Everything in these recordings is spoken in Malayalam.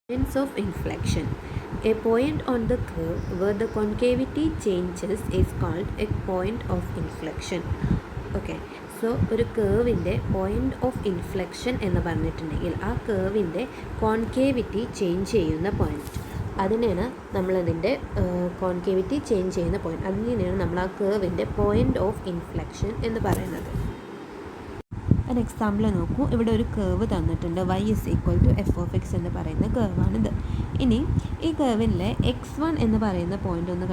Points of inflection. A point on the curve where the concavity changes is called a point of inflection. Okay. So ഒരു കേവിൻ്റെ പോയിൻ്റ് ഓഫ് ഇൻഫ്ലെക്ഷൻ എന്ന് പറഞ്ഞിട്ടുണ്ടെങ്കിൽ ആ കേവിൻ്റെ കോൺകേവിറ്റി ചേഞ്ച് ചെയ്യുന്ന പോയിൻറ്റ്, അതിനെയാണ് നമ്മളതിൻ്റെ കോൺകേവിറ്റി ചേഞ്ച് ചെയ്യുന്ന പോയിൻറ്റ്, അതിനെയാണ് നമ്മൾ ആ കേവിൻ്റെ പോയിൻ്റ് ഓഫ് ഇൻഫ്ലെക്ഷൻ എന്ന് പറയുന്നത്. ഒരു എക്സാമ്പിൾ നോക്കൂ. ഇവിടെ ഒരു കേവ് തന്നിട്ടുണ്ട്, y=f(x) എന്ന് പറയുന്ന കേവാണിത്. ഇനി ഈ കേവിലെ x1 എന്ന് പറയുന്ന പോയിൻ്റ് ഒന്ന്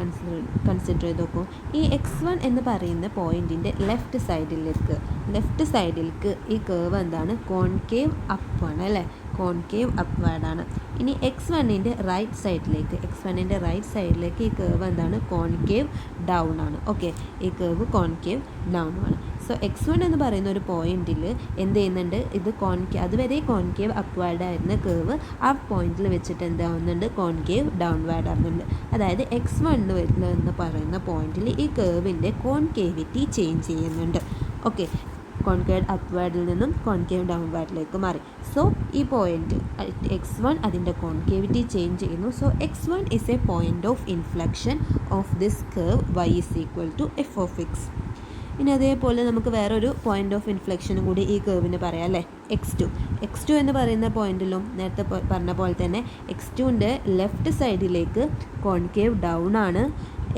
കൺസിഡർ ചെയ്ത് നോക്കൂ. ഈ x1 എന്ന് പറയുന്ന പോയിൻറ്റിൻ്റെ ലെഫ്റ്റ് സൈഡിലേക്ക് ഈ കേവ് എന്താണ്? കോൺകേവ് അപ്പാണ് അല്ലേ, കോൺകേവ് അപ്വേർഡാണ്. ഇനി x1ൻ്റെ റൈറ്റ് സൈഡിലേക്ക് ഈ കേവ് എന്താണ്? കോൺകേവ് ഡൗൺ ആണ്. ഓക്കെ, ഈ കേവ് കോൺകേവ് ഡൗൺ ആണ്. സോ x1 എന്ന് പറയുന്ന ഒരു പോയിന്റിൽ എന്ത് ചെയ്യുന്നുണ്ട്? ഇത് അതുവരെ കോൺകേവ് അപ്വേർഡ് ആയിരുന്ന കേവ് ആ പോയിന്റിൽ വെച്ചിട്ട് എന്താവുന്നുണ്ട്? കോൺകേവ് ഡൗൺവേർഡ് ആവുന്നുണ്ട്. അതായത് x1 എന്ന് പറയുന്ന പോയിന്റിൽ ഈ കേവിൻ്റെ കോൺകേവിറ്റി ചേഞ്ച് ചെയ്യുന്നുണ്ട്. ഓക്കെ, കോൺകേവ് അപ്വേർഡിൽ നിന്നും കോൺകേവ് ഡൗൺവേർഡിലേക്ക് മാറി. സോ ഈ പോയിന്റ് x1 അതിൻ്റെ കോൺകേവിറ്റി ചേഞ്ച് ചെയ്യുന്നു. So x1 is a point of inflection of this curve y=f(x). ഇനി അതേപോലെ നമുക്ക് വേറൊരു പോയിൻ്റ് ഓഫ് ഇൻഫ്ലെക്ഷനും കൂടി ഈ കേവിന് പറയാം അല്ലേ, x2 എന്ന് പറയുന്ന പോയിന്റിലും നേരത്തെ പറഞ്ഞ പോലെ തന്നെ x2ൻ്റെ ലെഫ്റ്റ് സൈഡിലേക്ക് കോൺകേവ് ഡൗൺ ആണ്,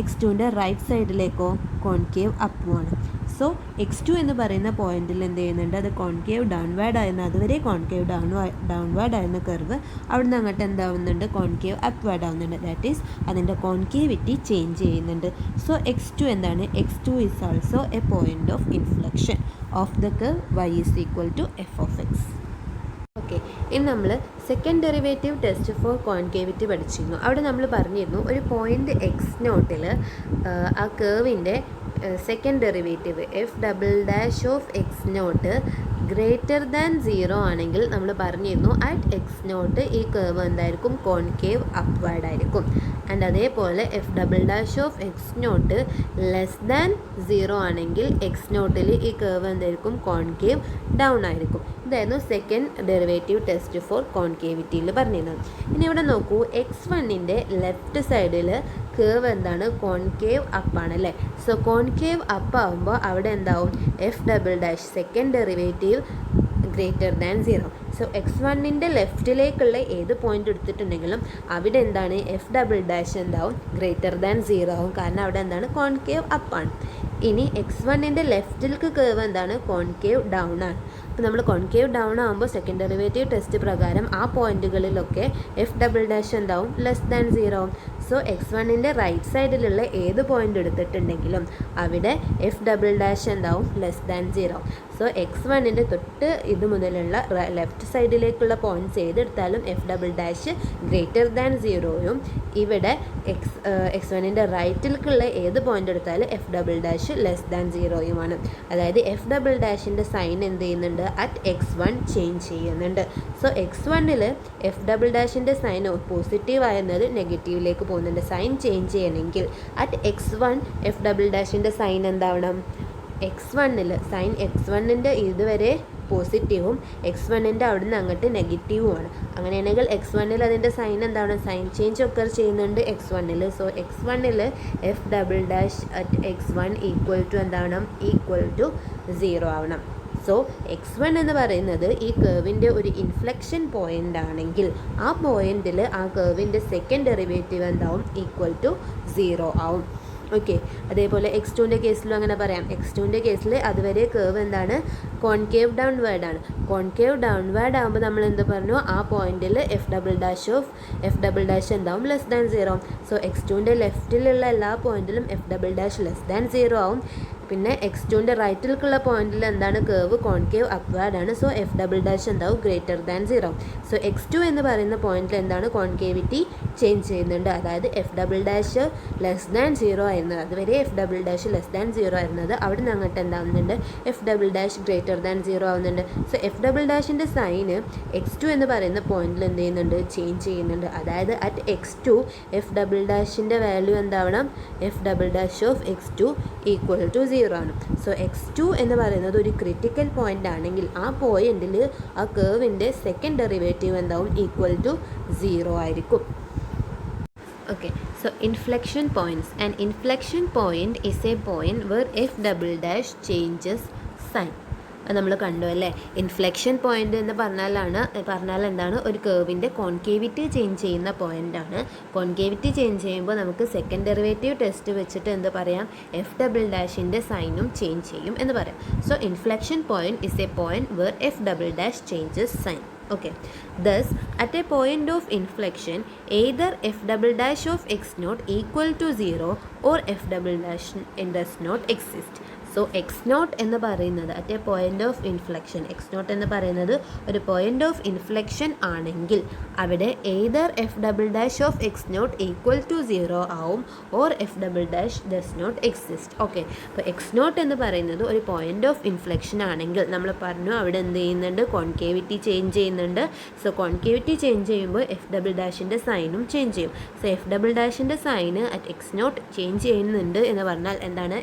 x2ൻ്റെ റൈറ്റ് സൈഡിലേക്കോ കോൺകേവ് അപ്പുമാണ്. സോ x2 എന്ന് പറയുന്ന പോയിന്റിൽ എന്ത് ചെയ്യുന്നുണ്ട്? അത് കോൺകേവ് ഡൗൺവേർഡ് ആയിരുന്ന, അതുവരെ കോൺകേവ് ഡൗൺവേർഡ് ആയിരുന്ന കർവ് അവിടെ നിന്ന് അങ്ങോട്ട് എന്താവുന്നുണ്ട്? കോൺകേവ് അപ്വേർഡ് ആവുന്നുണ്ട്. ദാറ്റ് ഈസ് അതിൻ്റെ കോൺകേവിറ്റി ചേഞ്ച് ചെയ്യുന്നുണ്ട്. സോ x2 എന്താണ്? x2 is also a point of inflection of the curve y=f(x). Okay, ഇനി നമ്മൾ second derivative test for concavity പഠിച്ചിരുന്നു. അവിടെ നമ്മൾ പറഞ്ഞിരുന്നു ഒരു പോയിൻ്റ് x0 ആ കേവിൻ്റെ second derivative f'(x0) greater than 0 ആണെങ്കിൽ നമ്മൾ പറഞ്ഞിരുന്നു അറ്റ് x0 ഈ കേവ് എന്തായിരിക്കും? കോൺകേവ് അപ്വേർഡ് ആയിരിക്കും. ആൻഡ് അതേപോലെ f'(x0) ലെസ് ദാൻ 0 ആണെങ്കിൽ x0 ഈ കേവ് എന്തായിരിക്കും? കോൺകേവ് ഡൗൺ ആയിരിക്കും. ഇതായിരുന്നു സെക്കൻഡ് ഡെറിവേറ്റീവ് ടെസ്റ്റ് ഫോർ കോൺകേവിറ്റിയിൽ പറഞ്ഞിരുന്നത്. ഇനി ഇവിടെ നോക്കൂ, x1ൻ്റെ ലെഫ്റ്റ് സൈഡിൽ കേവ് എന്താണ്? കോൺകേവ് അപ്പാണ് അല്ലേ. സോ കോൺകേവ് അപ്പ് ആകുമ്പോൾ അവിടെ എന്താവും? f'' second derivative greater than 0. So x1ൻ്റെ ലെഫ്റ്റിലേക്കുള്ള ഏത് പോയിന്റ് എടുത്തിട്ടുണ്ടെങ്കിലും അവിടെ എന്താണ്? f'' എന്താവും? ഗ്രേറ്റർ ദാൻ 0 ആവും. കാരണം അവിടെ എന്താണ്? കോൺകേവ് അപ്പാണ്. ഇനി x1ൻ്റെ ലെഫ്റ്റിലേക്ക് കേവ് എന്താണ്? കോൺകേവ് ഡൗൺ ആണ്. അപ്പോൾ നമ്മൾ കോൺകേവ് ഡൗൺ ആകുമ്പോൾ സെക്കൻഡ് ഡെറിവേറ്റീവ് ടെസ്റ്റ് പ്രകാരം ആ പോയിന്റുകളിലൊക്കെ f'' എന്താവും? ലെസ് ദാൻ 0 ആവും. സോ x1ൻ്റെ റൈറ്റ് സൈഡിലുള്ള ഏത് പോയിന്റ് എടുത്തിട്ടുണ്ടെങ്കിലും അവിടെ f'' എന്താവും? Less than 0. സോ x1ൻ്റെ തൊട്ട് ഇത് മുതലുള്ള ലെഫ്റ്റ് സൈഡിലേക്കുള്ള പോയിന്റ്സ് ഏതെടുത്താലും f'' ഗ്രേറ്റർ ദാൻ 0യും ഇവിടെ x1ൻ്റെ റൈറ്റിലേക്കുള്ള ഏത് പോയിന്റ് എടുത്താലും f'' ലെസ് ദാൻ 0യുമാണ്. അതായത് f''ൻ്റെ സൈൻ എന്ത് ചെയ്യുന്നുണ്ട്? അറ്റ് x1 ചേഞ്ച് ചെയ്യുന്നുണ്ട്. സോ x1ൽ f''ൻ്റെ സൈൻ പോസിറ്റീവ് ആയിരുന്നത് നെഗറ്റീവിലേക്ക് പോകുന്നുണ്ട്. സൈൻ ചേഞ്ച് ചെയ്യണമെങ്കിൽ അറ്റ് x1 f''ൻ്റെ സൈൻ എന്താവണം? x1ൽ സൈൻ x1ൻ്റെ ഇതുവരെ പോസിറ്റീവും x1ൻ്റെ അവിടെ നിന്ന് അങ്ങോട്ട് നെഗറ്റീവുമാണ്. അങ്ങനെയാണെങ്കിൽ x1ൽ അതിൻ്റെ സൈൻ എന്താണ്? സൈൻ ചേഞ്ച് ഒക്കെ ചെയ്യുന്നുണ്ട് x1ൽ. സോ x1ൽ f'' അറ്റ് x1 എന്താവണം? =0 ആവണം. സോ x1 എന്ന് പറയുന്നത് ഈ കേവിൻ്റെ ഒരു ഇൻഫ്ലെക്ഷൻ പോയിൻ്റ് ആണെങ്കിൽ ആ പോയിന്റിൽ ആ കേവിൻ്റെ സെക്കൻഡ് ഡെറിവേറ്റീവ് എന്താവും? =0 ആവും. ഓക്കെ, അതേപോലെ x2ൻ്റെ കേസിലും അങ്ങനെ പറയാം. x2ൻ്റെ കേസിൽ അതുവരെ കേവ് എന്താണ്? കോൺകേവ് ഡൗൺവേർഡ് ആണ്. കോൺകേവ് ഡൗൺവേർഡ് ആകുമ്പോൾ നമ്മൾ എന്ത് പറഞ്ഞു? ആ പോയിന്റിൽ f'' എന്താവും? Less than 0. സോ x2ൻ്റെ ലെഫ്റ്റിലുള്ള എല്ലാ പോയിന്റിലും f'' ലെസ് ദാൻ 0 ആവും. പിന്നെ x2ൻ്റെ റൈറ്റിലേക്കുള്ള പോയിന്റിൽ എന്താണ്? കേവ് കോൺകേവ് അപ്വേർഡ് ആണ്. സോ f'' എന്താവും? Greater than 0. സോ x2 എന്ന് പറയുന്ന പോയിന്റിൽ എന്താണ്? കോൺകേവിറ്റി ചേഞ്ച് ചെയ്യുന്നുണ്ട്. അതായത് f'' ലെസ് ദാൻ 0 ആയിരുന്നത്, അതുവരെ f'' ലെസ് ദാൻ 0 ആയിരുന്നത് അവിടെ നിന്ന് അങ്ങോട്ട് എന്താവുന്നുണ്ട്? f'' ഗ്രേറ്റർ ദാൻ 0 ആവുന്നുണ്ട്. സോ f''ൻ്റെ സൈന് x2 എന്ന് പറയുന്ന പോയിന്റിൽ എന്ത് ചെയ്യുന്നുണ്ട്? ചേഞ്ച് ചെയ്യുന്നുണ്ട്. അതായത് അറ്റ് x2 f''ൻ്റെ വാല്യൂ എന്താവണം? f'' ഓഫ് x2 =0 0 ആണ്. സോ x2 എന്ന് പറയുന്നത് ഒരു ക്രിട്ടിക്കൽ പോയിൻ്റ് ആണെങ്കിൽ ആ പോയിന്റിൽ ആ കേവിൻ്റെ സെക്കൻഡ് ഡെറിവേറ്റീവ് എന്താവും ഈക്വൽ ടു 0 ആയിരിക്കും. Okay, so inflection points. An inflection point is a point where f double dash changes sign. അത് നമ്മൾ കണ്ടു അല്ലേ. ഇൻഫ്ലെക്ഷൻ പോയിൻ്റ് എന്ന് പറഞ്ഞാൽ എന്താണ്, ഒരു കേവിൻ്റെ കോൺകേവിറ്റി ചേഞ്ച് ചെയ്യുന്ന പോയിൻ്റാണ്. കോൺകേവിറ്റി ചേഞ്ച് ചെയ്യുമ്പോൾ നമുക്ക് സെക്കൻഡ് ഡെറിവേറ്റീവ് ടെസ്റ്റ് വെച്ചിട്ട് എന്ത് പറയാം, എഫ് ഡബിൾ ഡാഷിൻ്റെ സൈനും ചേഞ്ച് ചെയ്യും എന്ന് പറയാം. So inflection point is a point where f double dash changes sign. Okay, thus at a point of inflection either f double dash of x naught equal to 0 or f double dash does not exist. So x naught എന്ന് പറയുന്നത് at a point of inflection, x naught എന്ന് പറയുന്നത് ഒരു പോയിൻ്റ് ഓഫ് ഇൻഫ്ലെക്ഷൻ ആണെങ്കിൽ അവിടെ either F double dash of X naught equal to 0 ആവും or F double dash does not exist. Okay, അപ്പോൾ എക്സ് നോട്ട് എന്ന് പറയുന്നത് ഒരു പോയിൻ്റ് ഓഫ് ഇൻഫ്ലെക്ഷൻ ആണെങ്കിൽ നമ്മൾ പറഞ്ഞു അവിടെ എന്ത് ചെയ്യുന്നുണ്ട്, കോൺകേവിറ്റി ചേഞ്ച് ചെയ്യുന്നുണ്ട്. സോ കോൺകേവിറ്റി ചേഞ്ച് ചെയ്യുമ്പോൾ എഫ് ഡബിൾ ഡാഷിൻ്റെ സൈനും ചേഞ്ച് ചെയ്യും. സോ എഫ് ഡബിൾ ഡാഷിൻ്റെ സൈന് അറ്റ് എക്സ് നോട്ട് ചേഞ്ച് ചെയ്യുന്നുണ്ട് എന്ന് പറഞ്ഞാൽ എന്താണ്,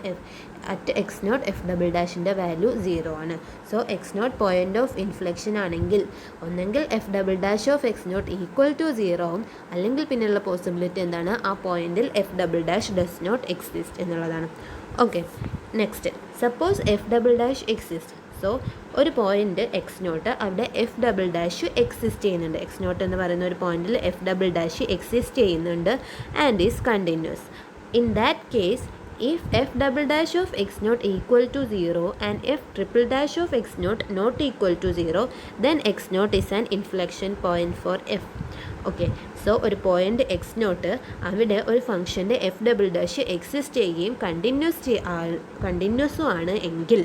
at X not f double ഡാഷിൻ്റെ വാല്യൂ 0 ആണ്. So x naught point of inflection ആണെങ്കിൽ ഒന്നെങ്കിൽ f double dash of X naught equal to 0 ആവും, അല്ലെങ്കിൽ പിന്നെയുള്ള പോസിബിലിറ്റി എന്താണ്, ആ പോയിന്റിൽ F double dash does not exist എന്നുള്ളതാണ്. Okay, next suppose F double dash exist. So ഒരു പോയിന്റ് എക്സ് നോട്ട്, അവിടെ എഫ് ഡബിൾ ഡാഷ് എക്സിസ്റ്റ് ചെയ്യുന്നുണ്ട്. എക്സ് നോട്ട് എന്ന് പറയുന്ന ഒരു പോയിന്റിൽ എഫ് ഡബിൾ ഡാഷ് എക്സിസ്റ്റ് ചെയ്യുന്നുണ്ട് and is continuous. In that case if f double dash of x naught equal to 0 and f triple dash of x naught not equal to 0, then x naught is an inflection point for f. Okay, so ഒരു പോയിൻ്റ് എക്സ് നോട്ട് അവിടെ ഒരു ഫംഗ്ഷൻ്റെ എഫ് ഡബിൾ ഡാഷ് എക്സിസ്റ്റ് ചെയ്യുകയും കണ്ടിന്യൂസും ആണ് എങ്കിൽ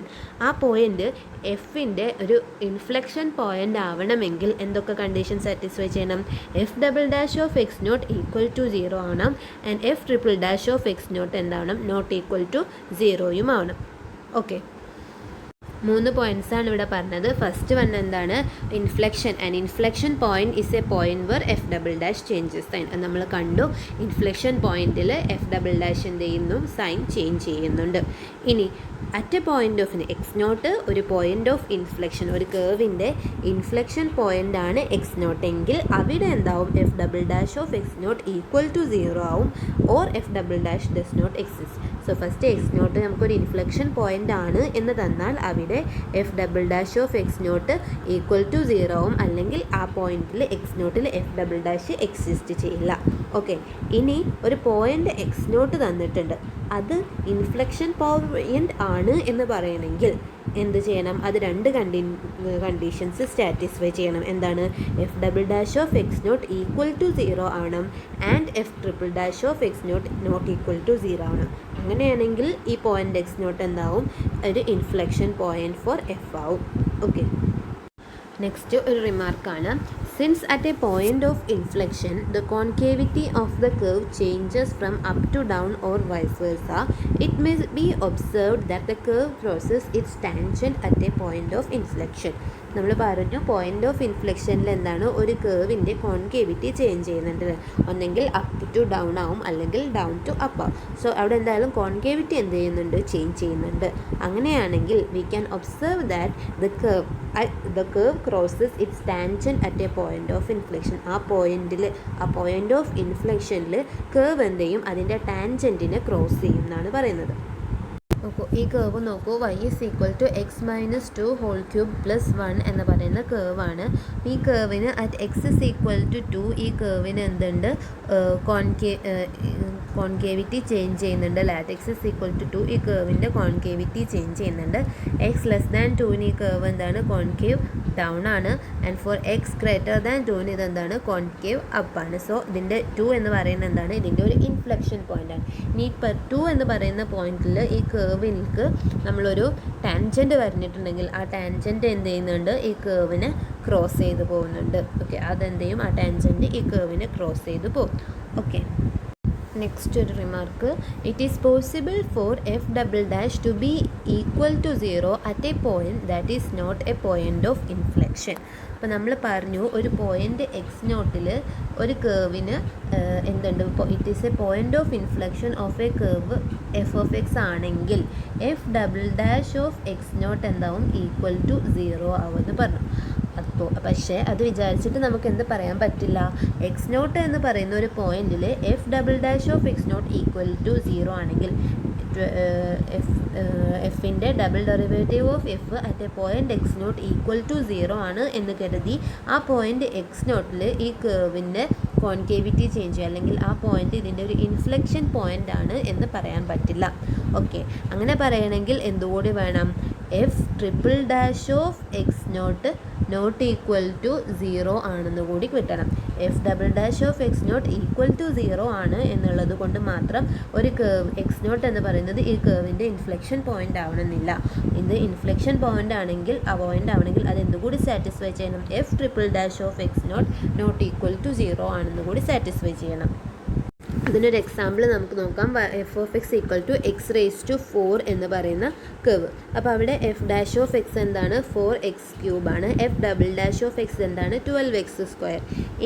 ആ പോയിൻ്റ് എഫിൻ്റെ ഒരു ഇൻഫ്ലെക്ഷൻ പോയിൻ്റ് ആവണമെങ്കിൽ എന്തൊക്കെ കണ്ടീഷൻ സാറ്റിസ്ഫൈ ചെയ്യണം, f double dash of X naught equal to 0 ആവണം and f triple dash of X not എന്താവണം, നോട്ട് ഈക്വൽ ടു 0 ആവണം. ഓക്കെ, 3 പോയിൻറ്റ്സാണ് ഇവിടെ പറഞ്ഞത്. ഫസ്റ്റ് വൺ എന്താണ്, inflection. And inflection point is a point where f double dash changes sign. അത് നമ്മൾ കണ്ടു. ഇൻഫ്ലെക്ഷൻ പോയിന്റിൽ എഫ് ഡബിൾ ഡാഷ് എന്ത് ചെയ്യുന്നു, സൈൻ ചേഞ്ച് ചെയ്യുന്നുണ്ട്. ഇനി at a point of X not ഒരു പോയിന്റ് ഓഫ് ഇൻഫ്ലെക്ഷൻ, ഒരു കേവിൻ്റെ ഇൻഫ്ലെക്ഷൻ പോയിന്റ് ആണ് എക്സ് നോട്ട് എങ്കിൽ അവിടെ എന്താവും, F double dash of X naught equal to 0 ആവും or F double dash does not exist. So first X naught നമുക്കൊരു ഇൻഫ്ലെക്ഷൻ പോയിന്റ് ആണ് എന്ന് തന്നാൽ അവിടെ F double dash of X naught equal to 0 ആവും, അല്ലെങ്കിൽ ആ പോയിന്റിൽ എക്സ് നോട്ടിൽ എഫ് ഡബിൾ ഡാഷ് എക്സിസ്റ്റ് ചെയ്യില്ല. ഓക്കെ, ഇനി ഒരു പോയിന്റ് എക്സ് നോട്ട് തന്നിട്ടുണ്ട്, അത് ഇൻഫ്ലെക്ഷൻ പോയിന്റ് ആണ് എന്ന് പറയണമെങ്കിൽ എന്ത് ചെയ്യണം, അത് രണ്ട് കണ്ടീഷൻസ് സാറ്റിസ്ഫൈ ചെയ്യണം. എന്താണ്, F double dash of X naught equal to 0 ആണ് and f triple dash of X naught not equal to 0 ആണ്. അങ്ങനെയാണെങ്കിൽ ഈ പോയിന്റ് എക്സ് നോട്ട് എന്താവും, ഒരു ഇൻഫ്ലെക്ഷൻ പോയിന്റ് ഫോർ എഫ് ആവും. ഓക്കെ, നെക്സ്റ്റ് ഒരു റിമാർക്കാണ്. Since at a point of inflection the concavity of the curve changes from up to down or vice versa, it may be observed that the curve crosses its tangent at a point of inflection. നമ്മൾ പറഞ്ഞു പോയിന്റ് ഓഫ് ഇൻഫ്ലെക്ഷനിൽ എന്താണ്, ഒരു കേവിൻ്റെ കോൺകേവിറ്റി ചേഞ്ച് ചെയ്യുന്നുണ്ട്. ഒന്നെങ്കിൽ അപ്പ് ടു ഡൗൺ ആവും, അല്ലെങ്കിൽ ഡൗൺ ടു അപ്പ് ആവും. സോ അവിടെ എന്തായാലും കോൺകേവിറ്റി എന്ത് ചെയ്യുന്നുണ്ട്, ചേഞ്ച് ചെയ്യുന്നുണ്ട്. അങ്ങനെയാണെങ്കിൽ we can observe that the curve crosses its tangent at a point of inflection. ആ പോയിന്റ് ഓഫ് ഇൻഫ്ലെക്ഷനിൽ കേവ് എന്ത് ചെയ്യും, അതിൻ്റെ ടാൻജൻറ്റിനെ ക്രോസ് ചെയ്യും എന്നാണ് പറയുന്നത്. നോക്കൂ, ഈ കേവ് നോക്കൂ, y is equal to x minus 2 whole cube plus 1 എന്ന് പറയുന്ന കേവാണ്. ഈ കേവിന് at X is equal to 2 ഈ കേവിന് എന്തുണ്ട്, കോൺകേവിറ്റി ചേഞ്ച് ചെയ്യുന്നുണ്ട്. At x is equal to 2 ഈ കേവിൻ്റെ കോൺകേവിറ്റി ചേഞ്ച് ചെയ്യുന്നുണ്ട്. എക്സ് ലെസ് ദാൻ 2 ഈ കേവ് എന്താണ്, കോൺകേവ് ഡൗൺ ആണ്. And for x greater than 2 ഇതെന്താണ്, കോൺകേവ് അപ്പ് ആണ്. സോ ഇതിൻ്റെ 2 എന്ന് പറയുന്നത് എന്താണ്, ഇതിൻ്റെ ഒരു ഇൻഫ്ലെക്ഷൻ പോയിൻ്റ് ആണ്. ഇനി 2 എന്ന് പറയുന്ന പോയിന്റിൽ ഈ കേവിലേക്ക് നമ്മളൊരു ടാൻജൻറ്റ് വരഞ്ഞിട്ടുണ്ടെങ്കിൽ ആ ടാൻജൻറ്റ് എന്ത് ചെയ്യുന്നുണ്ട്, ഈ കേവിനെ ക്രോസ് ചെയ്ത് പോകുന്നുണ്ട്. ഓക്കെ, അതെന്ത് ചെയ്യും, ആ ടാൻജൻറ്റ് ഈ കേവിനെ ക്രോസ് ചെയ്ത് പോകും. ഓക്കെ, നെക്സ്റ്റ് ഒരു remark, it is possible for f double dash to be equal to 0 at a point that is not a point of inflection. അപ്പോൾ നമ്മൾ പറഞ്ഞു ഒരു പോയിൻ്റ് എക്സ് നോട്ടിൽ ഒരു കേവിന് എന്തുണ്ട്, ഇപ്പോൾ it is a point of inflection of a curve f of x ആണെങ്കിൽ f double dash of X naught എന്താവും, ഈക്വൽ ടു 0 ആവുമെന്ന് പറഞ്ഞു. അപ്പോൾ പക്ഷേ അത് വിചാരിച്ചിട്ട് നമുക്ക് എന്ത് പറയാൻ പറ്റില്ല, എക്സ് നോട്ട് എന്ന് പറയുന്ന ഒരു പോയിന്റിൽ F double dash of X naught equal to 0 ആണെങ്കിൽ എഫിൻ്റെ double derivative of F at a point X naught equal to 0 ആണ് എന്ന് കരുതി ആ പോയിന്റ് എക്സ് നോട്ടിൽ ഈ കേവിൻ്റെ കോൺകേവിറ്റി ചേഞ്ച് അല്ലെങ്കിൽ ആ പോയിന്റ് ഇതിൻ്റെ ഒരു ഇൻഫ്ലെക്ഷൻ പോയിന്റ് ആണ് എന്ന് പറയാൻ പറ്റില്ല. ഓക്കെ, അങ്ങനെ പറയണമെങ്കിൽ എന്തുകൂടി വേണം, F triple dash of X naught equal to 0 ആണെന്ന് കൂടി കിട്ടണം. F double dash of X naught equal to 0 ആണ് എന്നുള്ളത് കൊണ്ട് മാത്രം ഒരു കേവ് എക്സ് നോട്ട് എന്ന് പറയുന്നത് ഈ കേവിൻ്റെ ഇൻഫ്ലെക്ഷൻ പോയിന്റ് ആവണമെന്നില്ല. ഇത് ഇൻഫ്ലെക്ഷൻ പോയിന്റ് ആണെങ്കിൽ അത് എന്തുകൂടി സാറ്റിസ്ഫൈ ചെയ്യണം, F triple dash of X naught equal to 0 ആണെന്ന് കൂടി സാറ്റിസ്ഫൈ ചെയ്യണം. ഇതിനൊരു എക്സാമ്പിൾ നമുക്ക് നോക്കാം. F of X equal to X raise to 4 എന്ന് പറയുന്ന കർവ്. അപ്പോൾ അവിടെ എഫ് ഡാഷ് ഓഫ് എക്സ് എന്താണ്, 4x³ ആണ്. F double dash of X എന്താണ്, 12x².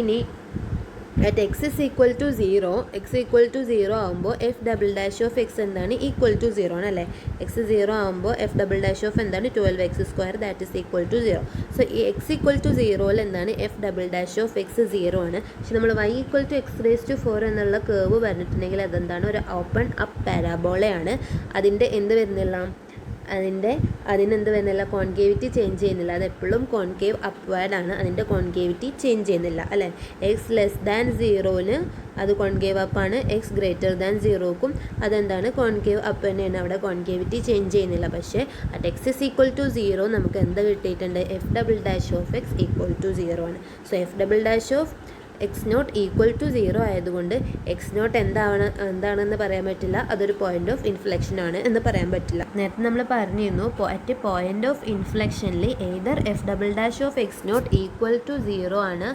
ഇനി at X is equal to 0 ആകുമ്പോൾ F double dash of X എന്താണ്, ഈക്വൽ ടു 0 ആണ് അല്ലേ. എക്സ് 0 ആകുമ്പോൾ എഫ് ഡബിൾ ഡാഷ് ഓഫ് എന്താണ്, 12x² that is equal to 0. So ഈ എക്സ് ഈക്വൽ ടു 0 എന്താണ്, F double dash of X 0 ആണ്. പക്ഷെ നമ്മൾ y equal to X raise to 4 എന്നുള്ള കേവ് പറഞ്ഞിട്ടുണ്ടെങ്കിൽ അതെന്താണ്, ഒരു ഓപ്പൺ അപ്പ് പാരാബോളയാണ്. അതിൻ്റെ എന്ത് വരുന്നില്ല, അതിനെന്ത് വരുന്നില്ല, കോൺകേവിറ്റി ചേഞ്ച് ചെയ്യുന്നില്ല. അത് എപ്പോഴും കോൺകേവ് അപ്വേർഡ് ആണ്, അതിൻ്റെ കോൺകേവിറ്റി ചേഞ്ച് ചെയ്യുന്നില്ല അല്ലേ. എക്സ് ലെസ് ദാൻ 0ന് അത് കോൺകേവ് അപ്പാണ്, എക്സ് ഗ്രേറ്റർ ദാൻ 0ക്കും അതെന്താണ്, കോൺകേവ് അപ്പ് തന്നെയാണ്. അവിടെ കോൺകേവിറ്റി ചേഞ്ച് ചെയ്യുന്നില്ല. പക്ഷേ at X is equal to 0 നമുക്ക് എന്ത് കിട്ടിയിട്ടുണ്ട്, F double dash of X equal to 0 ആണ്. So F double dash of X naught equal to 0 ആയതുകൊണ്ട് എക്സ് നോട്ട് എന്താണെന്ന് പറയാൻ പറ്റില്ല, അതൊരു പോയിന്റ് ഓഫ് ഇൻഫ്ലെക്ഷൻ ആണ് എന്ന് പറയാൻ പറ്റില്ല. നേരത്തെ നമ്മൾ പറഞ്ഞിരുന്നു അറ്റ് പോയിന്റ് ഓഫ് ഇൻഫ്ലെക്ഷനിൽ either F double dash of X naught equal to 0 ആണ്,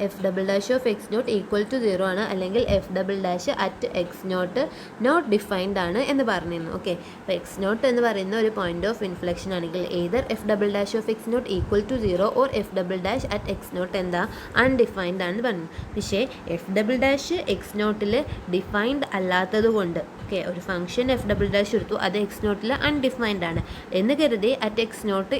F double dash of X naught equal to 0 ആണ്, അല്ലെങ്കിൽ f double dash at X naught defined ആണ് എന്ന് പറഞ്ഞിരുന്നു. ഓക്കെ, അപ്പോൾ എക്സ് നോട്ട് എന്ന് പറയുന്ന ഒരു പോയിന്റ് ഓഫ് ഇൻഫ്ലെക്ഷൻ ആണെങ്കിൽ either F double dash of X naught equal to 0 or F double dash at X naught എന്താ, അൺഡിഫൈൻഡ് ആണ് പറഞ്ഞു. പക്ഷേ എഫ് ഡബിൾ ഡാഷ് എക്സ് നോട്ടിൽ ഡിഫൈൻഡ് അല്ലാത്തത് കൊണ്ട്, ഓക്കെ, ഒരു ഫംഗ്ഷൻ എഫ് ഡബിൾ ഡാഷ് എടുത്തു, അത് എക്സ് നോട്ടിൽ അൺഡിഫൈൻഡ് ആണ് എന്ന് കരുതി അറ്റ് എക്സ് നോട്ട്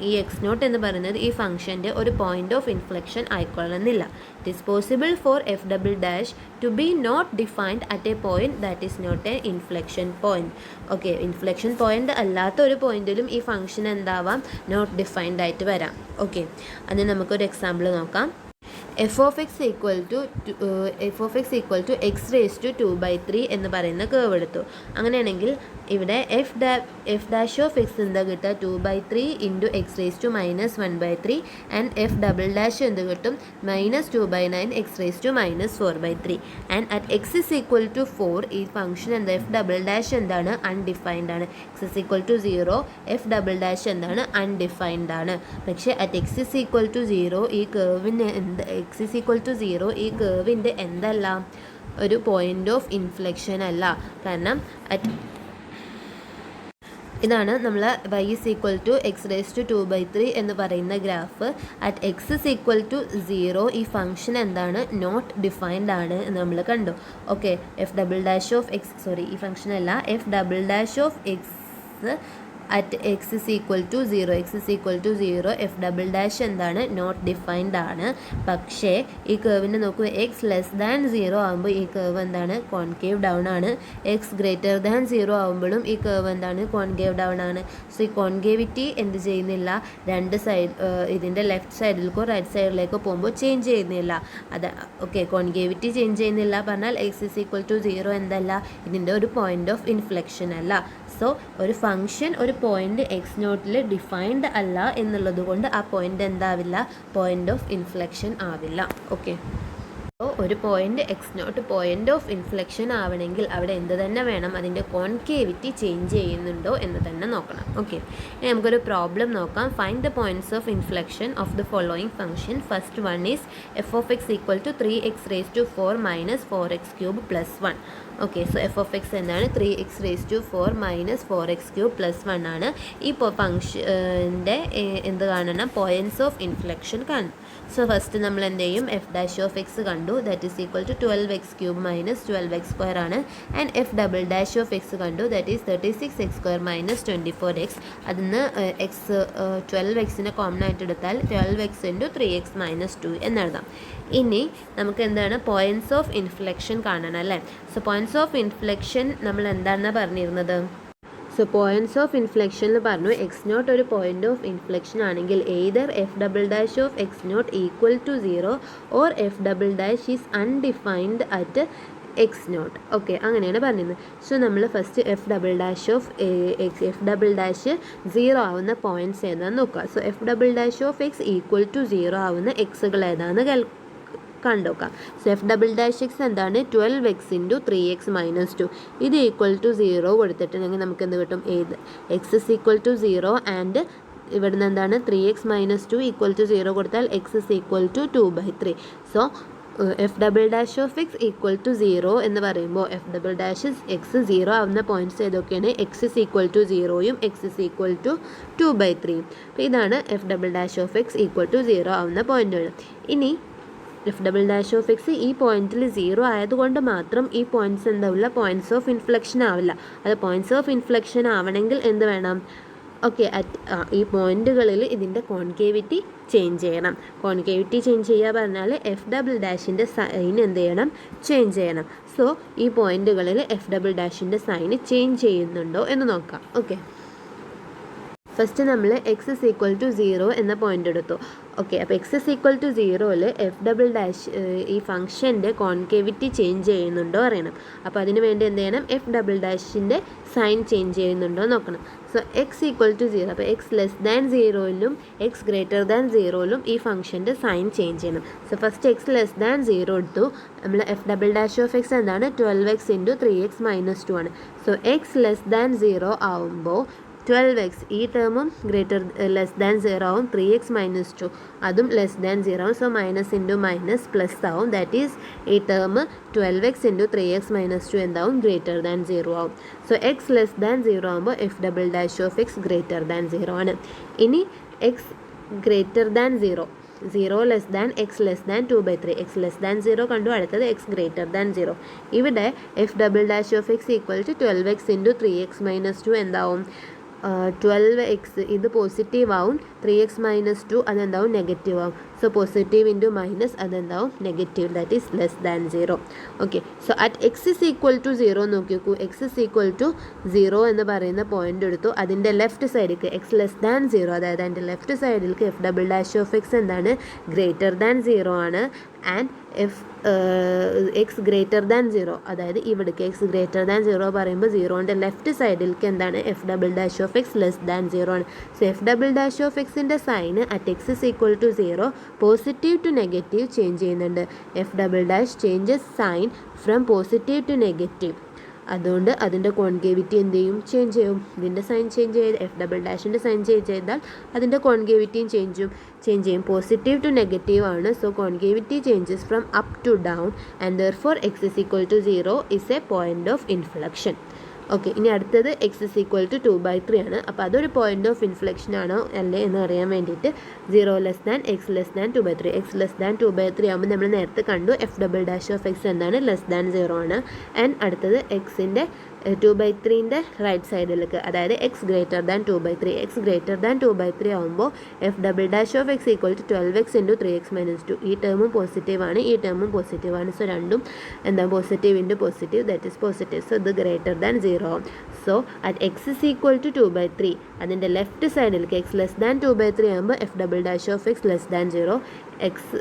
ഈ എക്സ് നോട്ട് എന്ന് പറയുന്നത് ഈ ഫംഗ്ഷൻ്റെ ഒരു പോയിന്റ് ഓഫ് ഇൻഫ്ലെക്ഷൻ ആയിക്കൊള്ളുന്നില്ല. It is possible for f double dash to be not defined at a point that is not a inflection point. Okay, inflection point അല്ലാത്ത ഒരു പോയിന്റിലും ഈ ഫംഗ്ഷൻ എന്താവാം, നോട്ട് ഡിഫൈൻഡ് ആയിട്ട് വരാം. ഓക്കെ, അതിന് നമുക്കൊരു എക്സാമ്പിൾ നോക്കാം. F of X equal to X raise to 2/3 എന്ന് പറയുന്ന കേവ് എടുത്തു. അങ്ങനെയാണെങ്കിൽ ഇവിടെ എഫ് ഡാഷ് ഓഫ് എക്സ് എന്താ കിട്ടുക, 2/3 into X raise to -1/3 and F double dash എന്ത് കിട്ടും, -2/9 X raise to -4/3. And at X is equal to 4 ഈ ഫംഗ്ഷൻ എന്താ, എഫ് ഡബിൾ ഡാഷ് എന്താണ്, അൺഡിഫൈൻഡ് ആണ്. X is equal to 0 F double dash എന്താണ്, അൺഡിഫൈൻഡ് ആണ്. പക്ഷേ at X is equal to 0 ഈ കേവിന് എക്സ് ഇസ് ഈക്വൽ ടു 0 ഈ കേവിൻ്റെ എന്തല്ല, ഒരു പോയിന്റ് ഓഫ് ഇൻഫ്ലെക്ഷൻ അല്ല. കാരണം ഇതാണ് നമ്മൾ y is equal to X raise to 2/3 എന്ന് പറയുന്ന graph. At X is equal to 0 ഈ ഫംഗ്ഷൻ എന്താണ്, നോട്ട് ഡിഫൈൻഡ് ആണ് എന്ന് നമ്മൾ കണ്ടു. Okay, F double dash of X ഈ ഫംഗ്ഷൻ അല്ല, F double dash of X at X is equal to 0 F double dash എന്താണ്, നോട്ട് ഡിഫൈൻഡ് ആണ്. പക്ഷേ ഈ കേവിൻ്റെ നോക്കൂ, എക്സ് ലെസ് ദാൻ 0 ആകുമ്പോൾ ഈ കേവ് എന്താണ്, കോൺകേവ് ഡൗൺ ആണ്. എക്സ് ഗ്രേറ്റർ ദാൻ 0 ആകുമ്പോഴും ഈ കേവ് എന്താണ്, കോൺകേവ് ഡൗൺ ആണ്. സോ ഈ കോൺകേവിറ്റി എന്ത് ചെയ്യുന്നില്ല, രണ്ട് സൈഡ് ഇതിൻ്റെ ലെഫ്റ്റ് സൈഡിലേക്കോ റൈറ്റ് സൈഡിലേക്കോ പോകുമ്പോൾ ചേഞ്ച് ചെയ്യുന്നില്ല. അത് ഓക്കെ, കോൺകേവിറ്റി ചേഞ്ച് ചെയ്യുന്നില്ല പറഞ്ഞാൽ എക്സ് ഇസ് ഈക്വൽ ടു 0 എന്തല്ല, ഇതിൻ്റെ ഒരു പോയിന്റ് ഓഫ് ഇൻഫ്ലെക്ഷൻ അല്ല. സോ ഒരു ഫംഗ്ഷൻ ഒരു പോയിന്റ് എക്സ് നോട്ടിൽ ഡിഫൈൻഡ് അല്ല എന്നുള്ളത് കൊണ്ട് ആ പോയിന്റ് എന്താവില്ല, പോയിന്റ് ഓഫ് ഇൻഫ്ലെക്ഷൻ ആവില്ല. ഓക്കെ. ഒരു point X naught point of inflection ആവണമെങ്കിൽ അവിടെ എന്ത് തന്നെ വേണം, അതിൻ്റെ കോൺകേവിറ്റി ചേഞ്ച് ചെയ്യുന്നുണ്ടോ എന്ന് തന്നെ നോക്കണം. ഓക്കെ, ഇനി നമുക്കൊരു പ്രോബ്ലം നോക്കാം. Find the points of inflection of the following function. First one is f of X equal to 3x⁴ minus 4x³ plus 1. Okay, so f of X എന്താണ്? 3x⁴ മൈനസ് 4x³ പ്ലസ് 1 ആണ്. ഈ ഫംഗ്ഷൻ്റെ എന്ത് കാണണം? പോയിന്റ്സ് ഓഫ് ഇൻഫ്ലെക്ഷൻ കാണണം. സോ ഫസ്റ്റ് നമ്മൾ എന്ത് ചെയ്യും? എഫ് ഡാഷ് ഓഫ് എക്സ് കണ്ടു, that is equal to 12x³ minus 12x² ആണ്. And F double dash of x കണ്ടു, that is 36x² minus 24x. അതിന് എക്സ് 12xനെ കോമൺ ആയിട്ട് എടുത്താൽ 12x × 3x മൈനസ് 2 എന്നെഴുതാം. ഇനി നമുക്ക് എന്താണ്? പോയിന്റ്സ് ഓഫ് ഇൻഫ്ലെക്ഷൻ കാണണം അല്ലേ? സോ പോയിന്റ്സ് ഓഫ് ഇൻഫ്ലെക്ഷൻ നമ്മൾ എന്താണെന്നാണ് പറഞ്ഞിരുന്നത്? സോ പോയിന്റ്സ് ഓഫ് ഇൻഫ്ലെക്ഷനിൽ പറഞ്ഞു എക്സ് നോട്ട് ഒരു പോയിന്റ് ഓഫ് ഇൻഫ്ലെക്ഷൻ ആണെങ്കിൽ either F double dash of X naught equal to 0 or F double dash is undefined at X naught. Okay, അങ്ങനെയാണ് പറഞ്ഞിരുന്നത്. സോ നമ്മൾ first f double dash of f double dash 0 ആവുന്ന പോയിന്റ്സ് ഏതാണെന്ന് നോക്കുക. So F double dash of X equal to 0 ആവുന്ന എക്സുകൾ ഏതാണെന്ന് കണ്ടുനോക്കാം. So F double dash x എന്താണ്? 12x × 3x minus 2. ഇത് ഈക്വൽ ടു 0 കൊടുത്തിട്ടുണ്ടെങ്കിൽ നമുക്ക് എന്ത് കിട്ടും? X is equal to 0 and ഇവിടുന്ന് എന്താണ്? 3x മൈനസ് 2 ഈക്വൽ ടു 0 കൊടുത്താൽ X is equal to 2/3. So F double dash of X equal to 0 എന്ന് പറയുമ്പോൾ എഫ് ഡബിൾ ഡാഷ് എക്സ് 0 ആവുന്ന പോയിന്റ്സ് ഏതൊക്കെയാണ്? എക്സ് ഇസ് ഈക്വൽ ടു 0യും എക്സ് ഇസ് ഈക്വൽ ടു 2/3. അപ്പോൾ ഇതാണ് f double dash of X equal to 0 ആവുന്ന പോയിന്റുകൾ. ഇനി f double dash of X ഈ പോയിന്റിൽ 0 ആയതുകൊണ്ട് മാത്രം ഈ പോയിന്റ്സ് എന്താവില്ല? പോയിന്റ്സ് ഓഫ് ഇൻഫ്ലെക്ഷൻ ആവില്ല. അത് പോയിന്റ്സ് ഓഫ് ഇൻഫ്ലെക്ഷൻ ആവണമെങ്കിൽ എന്ത് വേണം? ഓക്കെ, ഈ പോയിന്റുകളിൽ ഇതിൻ്റെ കോൺകേവിറ്റി ചേഞ്ച് ചെയ്യണം. കോൺകേവിറ്റി ചേഞ്ച് ചെയ്യുക പറഞ്ഞാൽ എഫ് ഡബിൾ ഡാഷിൻ്റെ സൈൻ എന്ത് ചെയ്യണം? ചേഞ്ച് ചെയ്യണം. സോ ഈ പോയിന്റുകളിൽ എഫ് ഡബിൾ ഡാഷിൻ്റെ സൈന് ചേഞ്ച് ചെയ്യുന്നുണ്ടോ എന്ന് നോക്കാം. ഓക്കെ, ഫസ്റ്റ് നമ്മൾ എക്സ് ഇസ് ഈക്വൽ ടു 0 എന്ന പോയിന്റ് എടുത്തു. ഓക്കെ, അപ്പോൾ എക്സ് ഇസ് ഈക്വൽ ടു 0ൽ എഫ് ഡബിൾ ഡാഷ് ഈ ഫംഗ്ഷൻ്റെ കോൺകേവിറ്റി ചേഞ്ച് ചെയ്യുന്നുണ്ടോ അറിയണം. അപ്പോൾ അതിന് വേണ്ടി എന്ത് ചെയ്യണം? എഫ് ഡബിൾ ഡാഷിൻ്റെ സൈൻ ചേഞ്ച് ചെയ്യുന്നുണ്ടോ നോക്കണം. സോ എക്സ് ഈക്വൽ ടു 0, അപ്പോൾ എക്സ് ലെസ് ദാൻ 0ലും എക്സ് ഗ്രേറ്റർ ദാൻ 0ലും ഈ ഫംഗ്ഷൻ്റെ സൈൻ ചേഞ്ച് ചെയ്യണം. So first x less than 0 എടുത്തു. നമ്മൾ f double dash of X എന്താണ്? 12x × 3x മൈനസ് 2 ആണ്. സോ എക്സ് ലെസ് ദാൻ 0 ആവുമ്പോൾ 12x ഈ ടേമും ലെസ് ദാൻ 0 ആവും. 3x മൈനസ് 2 അതും ലെസ് ദാൻ 0 ആവും. So minus into minus plus ആവും. ദാറ്റ് ഈസ് ഈ ടേം 12x × 3x മൈനസ് 2 എന്താവും? ഗ്രേറ്റർ ദാൻ 0 ആവും. സോ എക്സ് ലെസ് ദാൻ 0 ആകുമ്പോൾ F double dash of x greater than 0 ആണ്. ഇനി x greater than 0 less than X less than 2/3. X less than 0 കണ്ടു. അടുത്തത് എക്സ് ഗ്രേറ്റർ ദാൻ 0. ഇവിടെ f double dash of X equal to 12x × 3x minus 2 എന്താവും? 12x ഇത് പോസിറ്റീവ് ആവും. 3x മൈനസ് 2 അതെന്താവും? നെഗറ്റീവ് ആവും. സോ പോസിറ്റീവ് ഇൻറ്റു മൈനസ് അതെന്താവും? Negative. That is less than 0. Okay, so at X is equal to 0 നോക്കി നോക്കൂ. എക്സ് ഇസ് ഈക്വൽ ടു 0 എന്ന് പറയുന്ന പോയിന്റ് എടുത്തു. അതിൻ്റെ ലെഫ്റ്റ് സൈഡിലേക്ക് എക്സ് ലെസ് ദാൻ 0, അതായത് അതിൻ്റെ ലെഫ്റ്റ് സൈഡിലേക്ക് f double dash of X എന്താണ്? ഗ്രേറ്റർ ദാൻ 0 ആണ്. ആൻഡ് എക്സ് ഗ്രേറ്റർ ദാൻ 0, അതായത് ഇവിടേക്ക് എക്സ് ഗ്രേറ്റർ ദാൻ 0 പറയുമ്പോൾ 0ൻ്റെ ലെഫ്റ്റ് സൈഡിലേക്ക് എന്താണ്? F double dash of x less than 0 ആണ്. So F double dash of എക്സിൻ്റെ sign at X is equal to 0 positive to negative change ചെയ്യുന്നുണ്ട്. F double dash changes sign from positive to negative. അതുകൊണ്ട് അതിൻ്റെ കോൺകേവിറ്റി എന്ത് ചെയ്യും? ചേഞ്ച് ചെയ്യും. ഇതിൻ്റെ സൈൻ ചേഞ്ച് ചെയ്ത് എഫ് ഡബിൾ ഡാഷിൻ്റെ സൈൻ ചേഞ്ച് ചെയ്താൽ അതിൻ്റെ കോൺകേവിറ്റിയും ചേഞ്ച് ചെയ്യും. പോസിറ്റീവ് ടു നെഗറ്റീവ് ആണ്. So concavity changes from up to down and therefore x is equal to 0 is a point of inflection. Okay, ഇനി അടുത്തത് എക്സ് ഇസ് ഈക്വൽ ടു 2/3 ആണ്. അപ്പോൾ അതൊരു പോയിന്റ് ഓഫ് ഇൻഫ്ലെക്ഷൻ ആണോ അല്ലേ എന്ന് അറിയാൻ വേണ്ടിയിട്ട് 0 less than X less than 2/3. X less than 2/3 ആകുമ്പോൾ നമ്മൾ നേരത്തെ കണ്ടു F double dash of X എന്താണ്? ലെസ് ദാൻ 0 ആണ്. ആൻഡ് അടുത്തത് എക്സിൻ്റെ 2/3ൻ്റെ റൈറ്റ് സൈഡിലേക്ക്, അതായത് X greater than 2/3. X greater than 2/3 ആകുമ്പോൾ F double dash of X equal to 12x × 3x minus 2. ഈ ടേമും പോസിറ്റീവ് ആണ്, ഈ ടേമും പോസിറ്റീവ് ആണ്. സോ രണ്ടും എന്താ? Positive into positive, that is positive. So ഇത് ഗ്രേറ്റർ ദാൻ 0 ആവും. So at X is equal to 2/3 അതിൻ്റെ ലെഫ്റ്റ് സൈഡിലേക്ക് എക്സ് ലെസ് ദാൻ 2/3 ആകുമ്പോൾ F double dash of x less than 0. X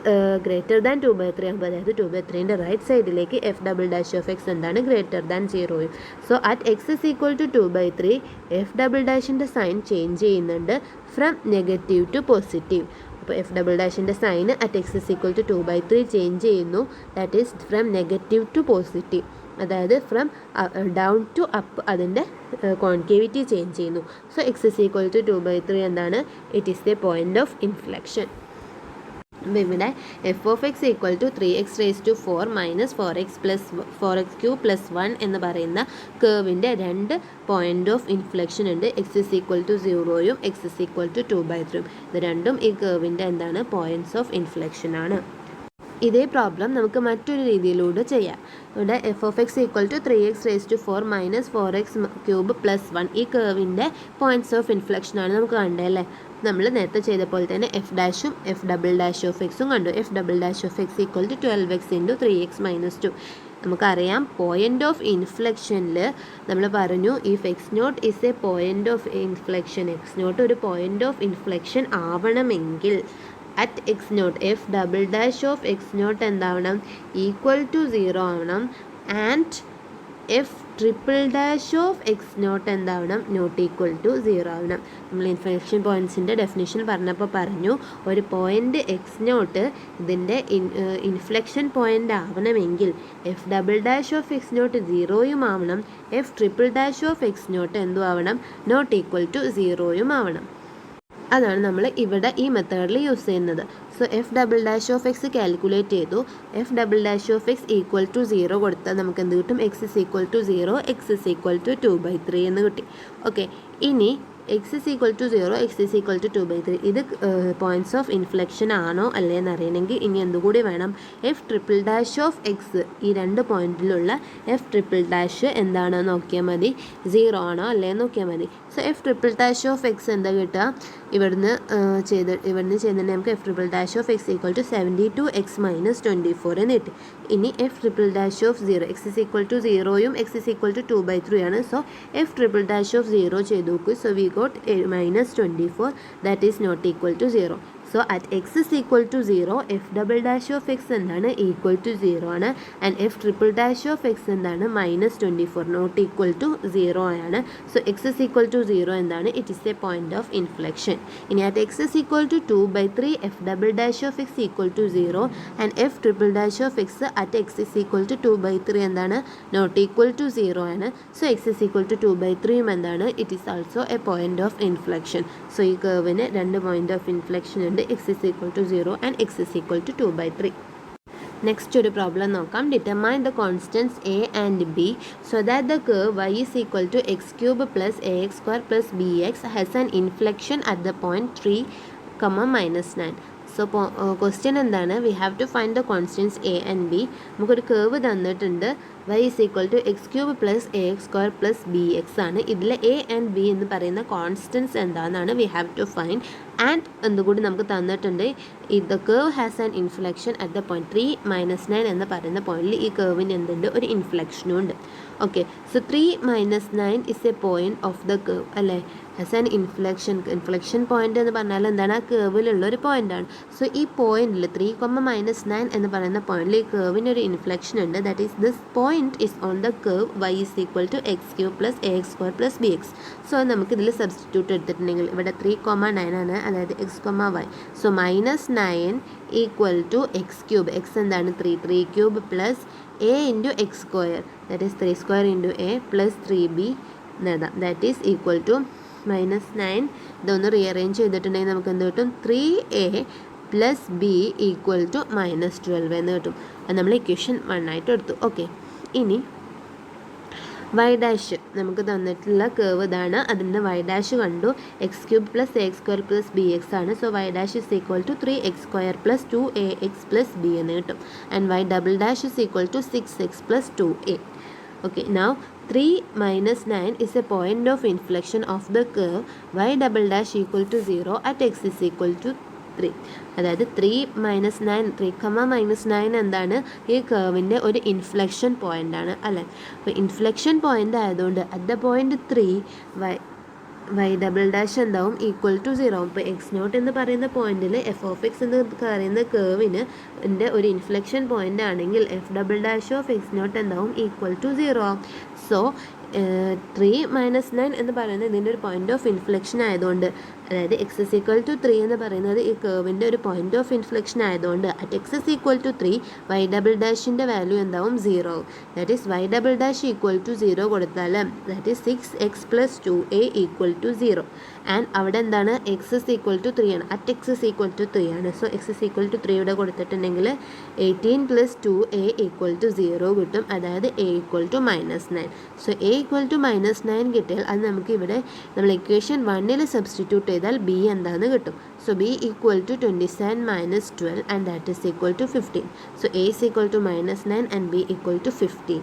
greater than 2/3 ആകുമ്പോൾ അതായത് 2/3ൻ്റെ റൈറ്റ് സൈഡിലേക്ക് f double dash of X എന്താണ്? ഗ്രേറ്റർ ദാൻ 0യും. So at X is equal to 2/3 f double ഡാഷിൻ്റെ സൈൻ ചേഞ്ച് ചെയ്യുന്നുണ്ട് ഫ്രം നെഗറ്റീവ് ടു പോസിറ്റീവ്. അപ്പോൾ എഫ് ഡബിൾ ഡാഷിൻ്റെ sign at X is equal to 2/3 change ചെയ്യുന്നു. That is from negative to positive, അതായത് ഫ്രം ഡൗൺ ടു അപ്പ് അതിൻ്റെ കോൺകേവിറ്റി ചേഞ്ച് ചെയ്യുന്നു. So x is equal to 2/3 എന്താണ്? It is the point of inflection. അപ്പോൾ ഇവിടെ F of X equal to 3x⁴ minus 4x cube plus 1 എന്ന് പറയുന്ന കേവിൻ്റെ രണ്ട് പോയിൻ്റ് ഓഫ് ഇൻഫ്ലെക്ഷൻ ഉണ്ട്. എക്സ് ഇസ് ഈക്വൽ ടു 0യും എക്സ് ഇസ് ഈക്വൽ ടു 2/3. ഇത് രണ്ടും ഈ കേവിൻ്റെ എന്താണ്? പോയിൻറ്റ്സ് ഓഫ് ഇൻഫ്ലെക്ഷൻ ആണ്. ഇതേ പ്രോബ്ലം നമുക്ക് മറ്റൊരു രീതിയിലൂടെ ചെയ്യാം. ഇവിടെ F of X equal to 3x⁴ minus 4x cube plus 1 ഈ കേവിൻ്റെ പോയിൻറ്റ്സ് ഓഫ് ഇൻഫ്ലെക്ഷൻ ആണ് നമുക്ക് കണ്ടല്ലേ. നമ്മൾ നേരത്തെ ചെയ്ത പോലെ തന്നെ എഫ് ഡാഷും എഫ് ഡബിൾ ഡാഷ് ഓഫ് എക്സും കണ്ടു. F double dash of X equal to 12x into 3x minus 2. നമുക്കറിയാം പോയിൻ്റ് ഓഫ് ഇൻഫ്ലെക്ഷനിൽ നമ്മൾ പറഞ്ഞു if x nought is a point of inflection, x not ഒരു പോയിൻ്റ് ഓഫ് ഇൻഫ്ലെക്ഷൻ ആവണമെങ്കിൽ at X not f double dash of X not എന്താവണം? ഈക്വൽ ടു 0 ആവണം. And f triple dash of X not എന്താവണം? നോട്ട് ഈക്വൽ ടു 0 ആവണം. നമ്മൾ ഇൻഫ്ലെക്ഷൻ പോയിൻറ്റ്സിൻ്റെ ഡെഫിനിഷൻ പറഞ്ഞപ്പോൾ പറഞ്ഞു ഒരു പോയിൻ്റ് എക്സ് നോട്ട് ഇതിൻ്റെ ഇൻഫ്ലെക്ഷൻ പോയിൻ്റ് ആവണമെങ്കിൽ f double dash of X nought 0യും ആവണം, f triple dash of X nought എന്തും ആവണം? നോട്ട് ഈക്വൽ ടു 0യും ആവണം. അതാണ് നമ്മൾ ഇവിടെ ഈ മെത്തേഡിൽ യൂസ് ചെയ്യുന്നത്. So F double dash of x calculate ചെയ്തു. F double dash of X equal to 0 കൊടുത്താൽ നമുക്ക് എന്ത് കിട്ടും? X is equal to 0, x is equal to 2/3 എന്ന് കിട്ടി. ഓക്കെ, ഇനി x is equal to 0, x is equal to 2/3 ഇത് പോയിൻറ്റ്സ് ഓഫ് ഇൻഫ്ലെക്ഷൻ ആണോ അല്ലേ എന്ന് അറിയണമെങ്കിൽ ഇനി എന്തുകൂടി വേണം? F triple dash of X ഈ രണ്ട് പോയിൻറ്റിലുള്ള എഫ് ട്രിപ്പിൾ ഡാഷ് എന്താണോ നോക്കിയാൽ മതി, 0 ആണോ അല്ലേ നോക്കിയാൽ മതി. So f triple dash of x എന്താ കിട്ടുക? ഇവിടുന്ന് ചെയ്തിട്ടുണ്ടെങ്കിൽ നമുക്ക് f triple dash of X equal to 72x minus 24 എന്ന് കിട്ടി. ഇനി f triple dash of 0, x is equal to 0യും എക്സ് ഇസ് ഈക്വൽ ടു 2/3 ആണ്. So f triple dash of 0 ചെയ്ത് നോക്കൂ. So we got minus 24, that is not equal to 0. So at x is equal to 0, f double dash of x എന്താണ്? equal to 0 ആണ്. and f triple dash of x എന്താണ്? minus 24 not equal to 0 ആണ്. so x is equal to 0 എന്താണ്? it is a point of inflection. ഇനി at x is equal to 2/3, f double dash of x equal to 0 and f triple dash of x at x is equal to 2/3 എന്താണ്? not equal to 0 ആണ്. so x is equal to 2/3 എന്താണ്? it is also a point of inflection. so ഈ curveന് രണ്ട് point of inflection ഉണ്ട്. x is equal to 0 and x is equal to 2/3. Next ഒരു പ്രോബ്ലം നോക്കാം. Determine the constants A and B so that the curve y is equal to x³ plus ax² plus bx has an inflection at the point 3, -9. So question എന്താണ്? We have to find the constants A and B. നമുക്കൊരു കർവ് തന്നിട്ടുണ്ട്. y is equal to x³ plus ax² plus bx ആണ്. ഇതിൽ എ ആൻഡ് ബി എന്ന് പറയുന്ന കോൺസ്റ്റൻസ് എന്താണെന്നാണ് we have to find. And എന്തുകൂടി നമുക്ക് തന്നിട്ടുണ്ട്, the curve has an inflection at the point 3, -9 എന്ന് പറയുന്ന പോയിന്റിൽ ഈ കർവിന് എന്തുണ്ട്? ഒരു ഇൻഫ്ലെക്ഷനും ഉണ്ട്. Okay, so 3, -9 is a point of the curve അല്ലേ? ഹാസ് ആൻ ഇൻഫ്ലെക്ഷൻ പോയിന്റ് എന്ന് പറഞ്ഞാൽ എന്താണ്? ആ കർവിലുള്ള ഒരു പോയിന്റാണ്. സോ ഈ പോയിന്റിൽ 3, -9 എന്ന് പറയുന്ന പോയിന്റിൽ ഈ കർവിന് ഒരു ഇൻഫ്ലെക്ഷൻ ഉണ്ട്. That is this point is on the curve y is equal to x³ plus ax² plus bx. So നമുക്കിതിൽ സബ്സ്റ്റിറ്റ്യൂട്ട് എടുത്തിട്ടുണ്ടെങ്കിൽ ഇവിടെ 3, 9 ആണ്, അതായത് x, y. സോ -9 ഈക്വൽ ടു x³ x എന്താണ്? 3³ plus a into x², that is 3² into a പ്ലസ് 3b എന്നെഴുതാം. That is equal to -9. ഇതൊന്ന് റീഅറേഞ്ച് ചെയ്തിട്ടുണ്ടെങ്കിൽ നമുക്ക് എന്ത് കിട്ടും? 3a plus b equal to -12 എന്ന് കിട്ടും. അത് നമ്മൾ ഇക്വേഷൻ 1 ആയിട്ട് എടുത്തു. ഓക്കെ, ഇനി വൈ ഡാഷ് നമുക്ക് തന്നിട്ടുള്ള കർവ് ഇതാണ്. അതിൻ്റെ വൈ ഡാഷ് കണ്ടു. x³ plus ax² plus bx ആണ്. So Y dash is equal to 3x² plus 2ax plus b എന്ന് കിട്ടും. And Y double dash is equal to 6x plus 2a. Okay, now 3, -9 is a point of inflection of the curve y double dash equal to 0 at x is equal to 3. അതായത് 3, -9 3, എന്താണ്? ഈ കർവിൻ്റെ ഒരു ഇൻഫ്ലെക്ഷൻ പോയിൻ്റ് ആണ് അല്ലേ? അപ്പോൾ ഇൻഫ്ലെക്ഷൻ പോയിൻ്റ് ആയതുകൊണ്ട് at the point 3 y double dash എന്താവും? Equal to 0. ഇപ്പോൾ x0 എന്ന് പറയുന്ന പോയിന്റിൽ എഫ് ഓഫ് എക്സ് എന്ന് പറയുന്ന കേവിന് ഒരു ഇൻഫ്ലെക്ഷൻ പോയിന്റ് ആണെങ്കിൽ f double dash of x0 എന്താവും? Equal to 0. സോ 3, -9 എന്ന് പറയുന്നത് ഇതിൻ്റെ ഒരു പോയിന്റ് ഓഫ് ഇൻഫ്ലെക്ഷൻ ആയതുകൊണ്ട് അതായത് എക്സ് ഇസ് ഈക്വൽ ടു 3 എന്ന് പറയുന്നത് ഈ കേർവിൻ്റെ ഒരു പോയിന്റ് ഓഫ് ഇൻഫ്ലെക്ഷൻ ആയതുകൊണ്ട് at X is equal to 3 y double ഡാഷിൻ്റെ വാല്യൂ എന്താവും 0. That is y double dash equal to 0 കൊടുത്താൽ that is 6x + 2a equal to 0. And അവിടെ എന്താണ് എക്സ് ഇസ് ഈക്വൽ ടു 3 ആണ്. അറ്റ് എക്സ് ഇസ് ഈക്വൽ ടു 3 ആണ്. So x is equal to 3 ഇവിടെ കൊടുത്തിട്ടുണ്ടെങ്കിൽ 18 + 2a ഈക്വൽ ടു 0 കിട്ടും. അതായത് a equal to -9. So a equal to -9 കിട്ടിയാൽ അത് നമുക്ക് ഇവിടെ നമ്മൾ ഇക്വേഷൻ 1 സബ്സ്റ്റിറ്റ്യൂട്ട് ചെയ്താൽ b എന്താണെന്ന് കിട്ടും. So b equal to 27 - 12 and that is equal to 15. So a is equal to -9 and b equal to 15.